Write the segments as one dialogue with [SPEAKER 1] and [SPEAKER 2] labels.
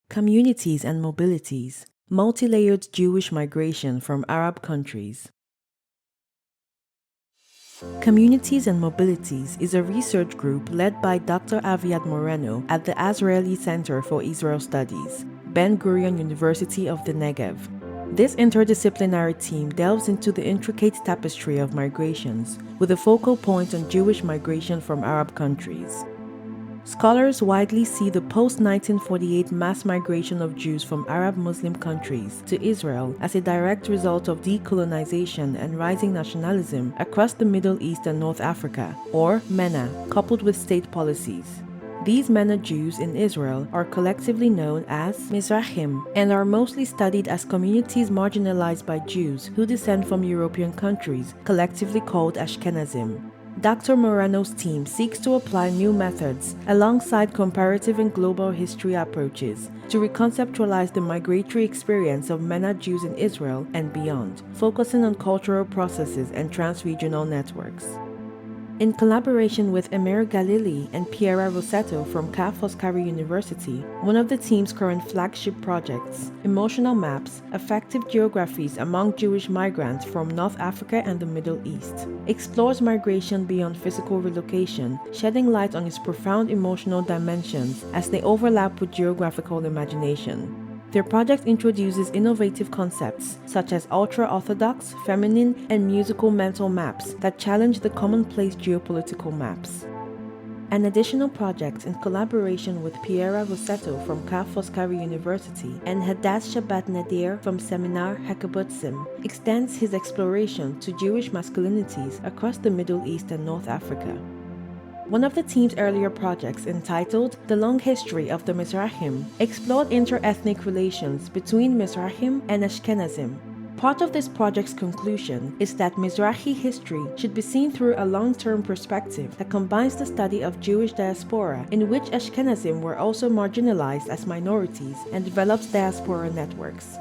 [SPEAKER 1] Communities and Mobilities, Multilayered Jewish Migration from Arab Countries. Communities and Mobilities is a research group led by Dr. Aviad Moreno at the Azrieli Center for Israel Studies, Ben-Gurion University of the Negev. This interdisciplinary team delves into the intricate tapestry of migrations, with a focal point on Jewish migration from Arab countries. Scholars widely see the post-1948 mass migration of Jews from Arab Muslim countries to Israel as a direct result of decolonization and rising nationalism across the Middle East and North Africa, or MENA, coupled with state policies. These MENA Jews in Israel are collectively known as Mizrahim and are mostly studied as communities marginalized by Jews who descend from European countries, collectively called Ashkenazim. Dr. Moreno's team seeks to apply new methods alongside comparative and global history approaches to reconceptualize the migratory experience of MENA Jews in Israel and beyond, focusing on cultural processes and trans-regional networks. In collaboration with Emir Galili and Piera Rossetto from Ca' Foscari University, one of the team's current flagship projects, Emotional Maps, Affective Geographies Among Jewish Migrants from North Africa and the Middle East, explores migration beyond physical relocation, shedding light on its profound emotional dimensions as they overlap with geographical imagination. Their project introduces innovative concepts such as ultra-orthodox, feminine, and musical mental maps that challenge the commonplace geopolitical maps. An additional project in collaboration with Piera Rossetto from Ca' Foscari University and Hadass Shabbat Nadir from Seminar Hakabutzim extends his exploration to Jewish masculinities across the Middle East and North Africa. One of the team's earlier projects, entitled The Long History of the Mizrahim, explored inter-ethnic relations between Mizrahim and Ashkenazim. Part of this project's conclusion is that Mizrahi history should be seen through a long-term perspective that combines the study of Jewish diaspora, in which Ashkenazim were also marginalized as minorities, and develops diaspora networks.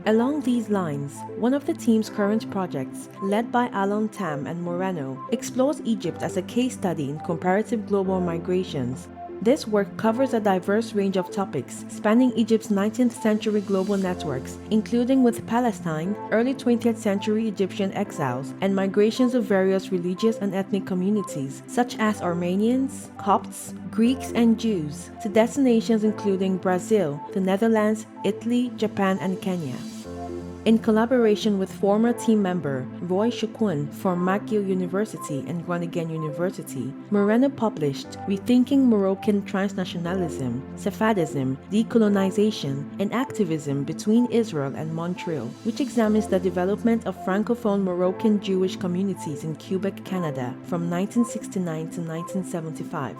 [SPEAKER 1] Along these lines, one of the team's current projects, led by Alon Tam and Moreno, explores Egypt as a case study in comparative global migrations. This work covers a diverse range of topics spanning Egypt's 19th century global networks, including with Palestine, early 20th century Egyptian exiles, and migrations of various religious and ethnic communities, such as Armenians, Copts, Greeks, and Jews, to destinations including Brazil, the Netherlands, Italy, Japan, and Kenya. In collaboration with former team member Roy Shukun from McGill University and Groningen University, Moreno published Rethinking Moroccan Transnationalism, Sephardism, Decolonization, and Activism Between Israel and Montreal, which examines the development of Francophone Moroccan Jewish communities in Quebec, Canada from 1969 to 1975.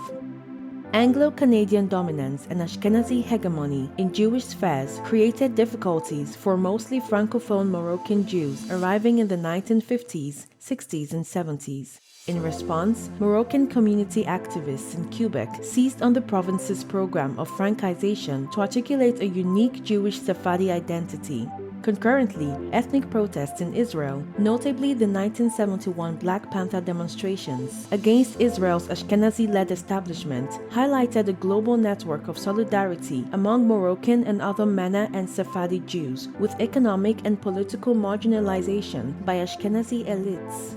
[SPEAKER 1] Anglo-Canadian dominance and Ashkenazi hegemony in Jewish spheres created difficulties for mostly Francophone Moroccan Jews arriving in the 1950s, 60s, and 70s. In response, Moroccan community activists in Quebec seized on the province's program of Francization to articulate a unique Jewish Sephardi identity. Concurrently, ethnic protests in Israel, notably the 1971 Black Panther demonstrations against Israel's Ashkenazi-led establishment, highlighted a global network of solidarity among Moroccan and other MENA and Sephardi Jews with economic and political marginalization by Ashkenazi elites.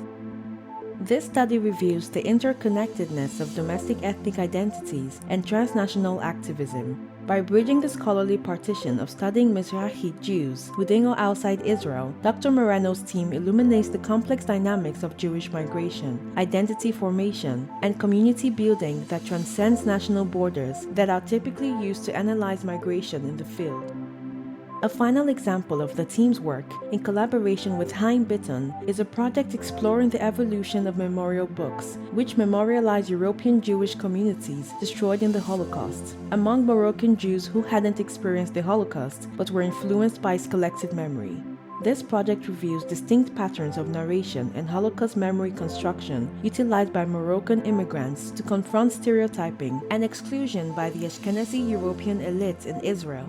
[SPEAKER 1] This study reviews the interconnectedness of domestic ethnic identities and transnational activism. By bridging the scholarly partition of studying Mizrahi Jews within or outside Israel, Dr. Moreno's team illuminates the complex dynamics of Jewish migration, identity formation, and community building that transcends national borders that are typically used to analyze migration in the field. A final example of the team's work, in collaboration with Chaim Bitton, is a project exploring the evolution of memorial books, which memorialize European Jewish communities destroyed in the Holocaust, among Moroccan Jews who hadn't experienced the Holocaust but were influenced by its collective memory. This project reviews distinct patterns of narration and Holocaust memory construction utilized by Moroccan immigrants to confront stereotyping and exclusion by the Ashkenazi European elites in Israel.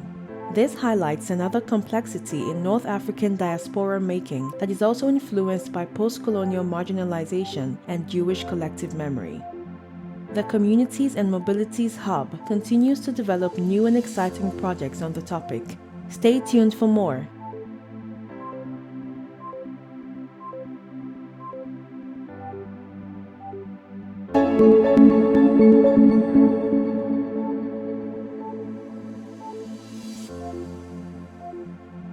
[SPEAKER 1] This highlights another complexity in North African diaspora making that is also influenced by post-colonial marginalization and Jewish collective memory. The Communities and Mobilities Hub continues to develop new and exciting projects on the topic. Stay tuned for more.